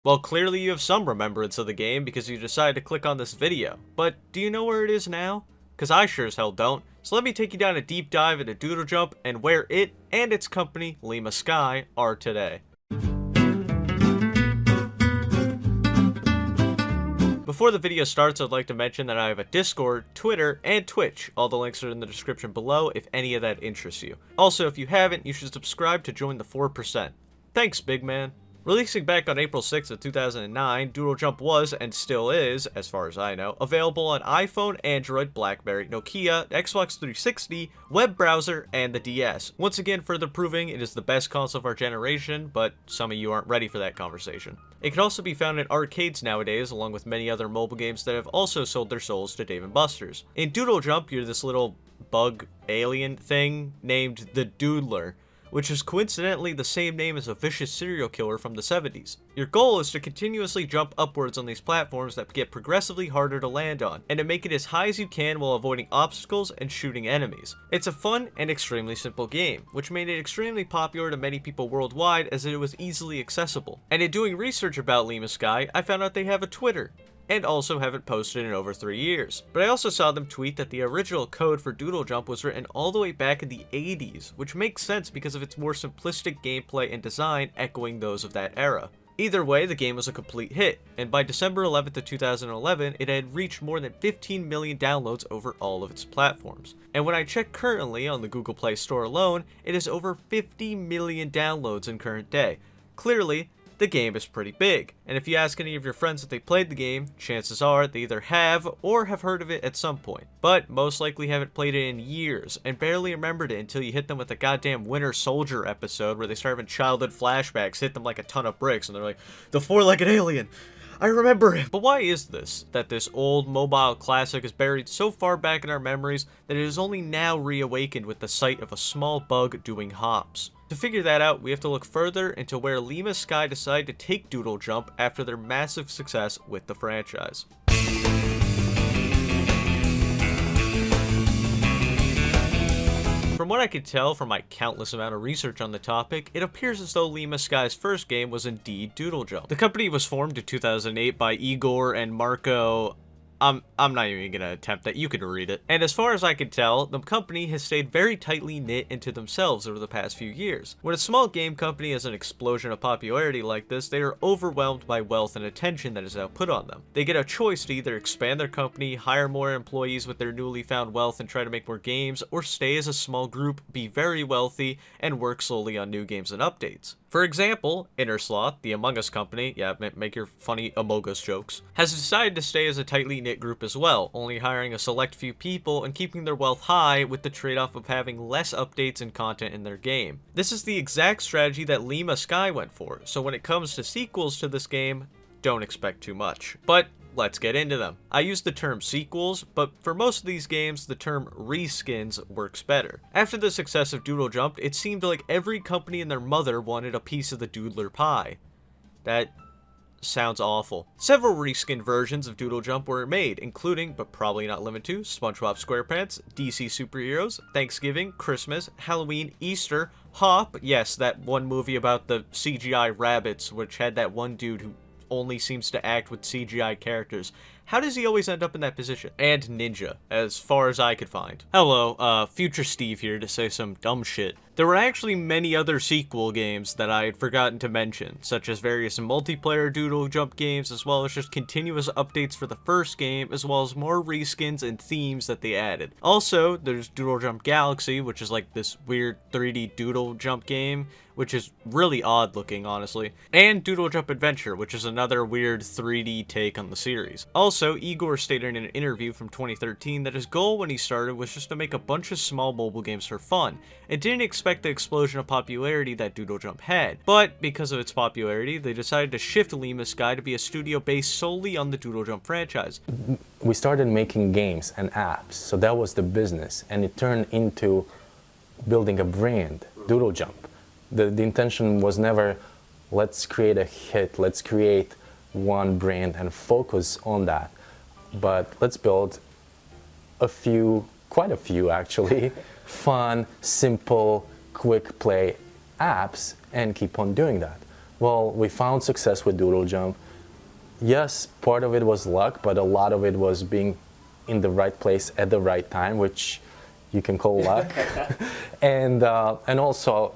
Well, clearly you have some remembrance of the game because you decided to click on this video, but do you know where it is now? Cause I sure as hell don't, so let me take you down a deep dive into Doodle Jump and where it and its company, Lima Sky, are today. Before the video starts, I'd like to mention that I have a Discord, Twitter, and Twitch. All the links are in the description below if any of that interests you. Also, if you haven't, you should subscribe to join the 4%. Thanks, big man. Releasing back on April 6th of 2009, Doodle Jump was, and still is, as far as I know, available on iPhone, Android, BlackBerry, Nokia, Xbox 360, web browser, and the DS. Once again, further proving it is the best console of our generation, but some of you aren't ready for that conversation. It can also be found in arcades nowadays, along with many other mobile games that have also sold their souls to Dave & Buster's. In Doodle Jump, you're this little bug alien thing named the Doodler, which is coincidentally the same name as a vicious serial killer from the 70s. Your goal is to continuously jump upwards on these platforms that get progressively harder to land on, and to make it as high as you can while avoiding obstacles and shooting enemies. It's a fun and extremely simple game, which made it extremely popular to many people worldwide as it was easily accessible. And in doing research about Lima Sky, I found out they have a Twitter, and also haven't posted in over 3 years. But I also saw them tweet that the original code for Doodle Jump was written all the way back in the 80s, which makes sense because of its more simplistic gameplay and design echoing those of that era. Either way, the game was a complete hit, and by December 11th of 2011, it had reached more than 15 million downloads over all of its platforms. And when I check currently on the Google Play Store alone, it is over 50 million downloads in current day. Clearly, the game is pretty big, and if you ask any of your friends if they played the game, chances are they either have or have heard of it at some point, but most likely haven't played it in years, and barely remembered it until you hit them with a goddamn Winter Soldier episode where they start having childhood flashbacks, hit them like a ton of bricks, and they're like, the four-legged alien! I remember it! But why is this, that this old mobile classic is buried so far back in our memories that it is only now reawakened with the sight of a small bug doing hops? To figure that out, we have to look further into where Lima Sky decided to take Doodle Jump after their massive success with the franchise. From what I could tell from my countless amount of research on the topic, it appears as though Lima Sky's first game was indeed Doodle Jump. The company was formed in 2008 by Igor and Marco. I'm not even gonna attempt that, you can read it. And as far as I can tell, the company has stayed very tightly knit into themselves over the past few years. When a small game company has an explosion of popularity like this, they are overwhelmed by wealth and attention that is now put on them. They get a choice to either expand their company, hire more employees with their newly found wealth and try to make more games, or stay as a small group, be very wealthy, and work slowly on new games and updates. For example, Innersloth, the Among Us company, yeah, make your funny Among Us jokes, has decided to stay as a tightly knit group as well, only hiring a select few people and keeping their wealth high with the trade-off of having less updates and content in their game. This is the exact strategy that Lima Sky went for, so when it comes to sequels to this game, don't expect too much. But let's get into them. I use the term sequels, but for most of these games, the term reskins works better. After the success of Doodle Jump, it seemed like every company and their mother wanted a piece of the Doodler pie. That sounds awful. Several reskin versions of Doodle Jump were made, including, but probably not limited to, SpongeBob SquarePants, DC Superheroes, Thanksgiving, Christmas, Halloween, Easter, Hop, yes, that one movie about the CGI rabbits, which had that one dude who only seems to act with CGI characters. How does he always end up in that position? And Ninja, as far as I could find. Hello, Future Steve here to say some dumb shit. There were actually many other sequel games that I had forgotten to mention, such as various multiplayer Doodle Jump games, as well as just continuous updates for the first game, as well as more reskins and themes that they added. Also, there's Doodle Jump Galaxy, which is like this weird 3D Doodle Jump game, which is really odd looking, honestly, and Doodle Jump Adventure, which is another weird 3D take on the series. Also, Igor stated in an interview from 2013 that his goal when he started was just to make a bunch of small mobile games for fun, and didn't expect the explosion of popularity that Doodle Jump had. But because of its popularity, they decided to shift Lima Sky to be a studio based solely on the Doodle Jump franchise. We started making games and apps, so that was the business, and it turned into building a brand, Doodle Jump. The intention was never, let's create a hit, let's create one brand and focus on that. But let's build a few, quite a few actually, fun, simple, quick play apps and keep on doing that. Well, we found success with Doodle Jump. Yes, part of it was luck, but a lot of it was being in the right place at the right time, which you can call luck, and also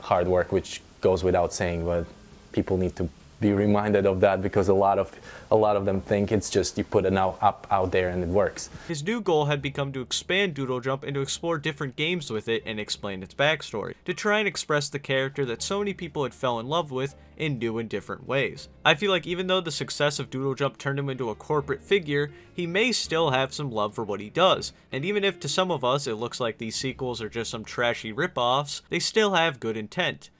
hard work, which goes without saying, but people need to be reminded of that because a lot of them think it's just you put an up out there and it works. His new goal had become to expand Doodle Jump and to explore different games with it and explain its backstory, to try and express the character that so many people had fell in love with in new and different ways. I feel like even though the success of Doodle Jump turned him into a corporate figure, he may still have some love for what he does, and even if to some of us it looks like these sequels are just some trashy ripoffs, they still have good intent.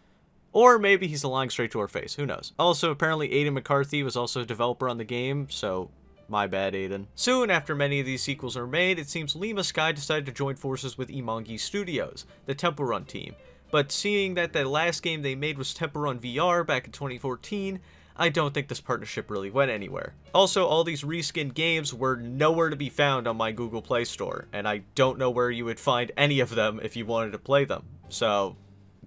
Or maybe he's lying straight to our face, who knows. Also, apparently Aiden McCarthy was also a developer on the game, so my bad, Aiden. Soon after many of these sequels are made, it seems Lima Sky decided to join forces with Imangi Studios, the Temple Run team. But seeing that the last game they made was Temple Run VR back in 2014, I don't think this partnership really went anywhere. Also, all these reskinned games were nowhere to be found on my Google Play Store, and I don't know where you would find any of them if you wanted to play them, so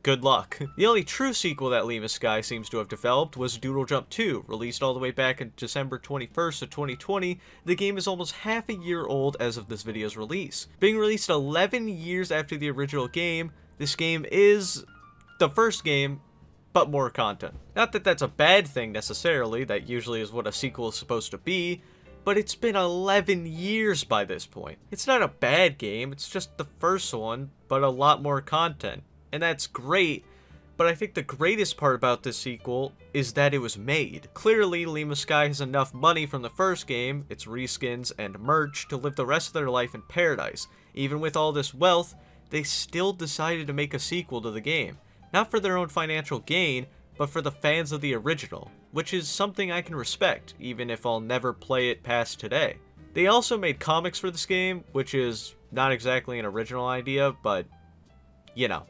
good luck. The only true sequel that Lima Sky seems to have developed was Doodle Jump 2, released all the way back in December 21st of 2020. The game is almost half a year old as of this video's release. Being released 11 years after the original game, this game is the first game, but more content. Not that that's a bad thing necessarily, that usually is what a sequel is supposed to be, but it's been 11 years by this point. It's not a bad game, it's just the first one, but a lot more content. And that's great, but I think the greatest part about this sequel is that it was made. Clearly, Lima Sky has enough money from the first game, its reskins and merch, to live the rest of their life in paradise. Even with all this wealth, they still decided to make a sequel to the game. Not for their own financial gain, but for the fans of the original, which is something I can respect, even if I'll never play it past today. They also made comics for this game, which is not exactly an original idea, but you know.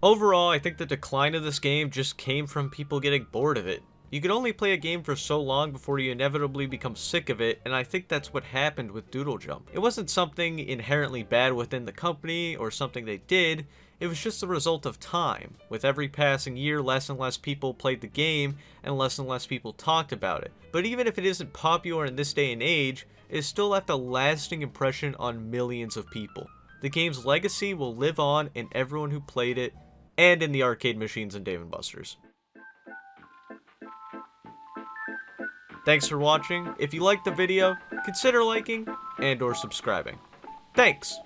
Overall, I think the decline of this game just came from people getting bored of it. You can only play a game for so long before you inevitably become sick of it, and I think that's what happened with Doodle Jump. It wasn't something inherently bad within the company or something they did, it was just the result of time. With every passing year, less and less people played the game, and less people talked about it. But even if it isn't popular in this day and age, it has still left a lasting impression on millions of people. The game's legacy will live on in everyone who played it, and in the arcade machines in Dave & Buster's. Thanks for watching. If you liked the video, consider liking and or subscribing. Thanks!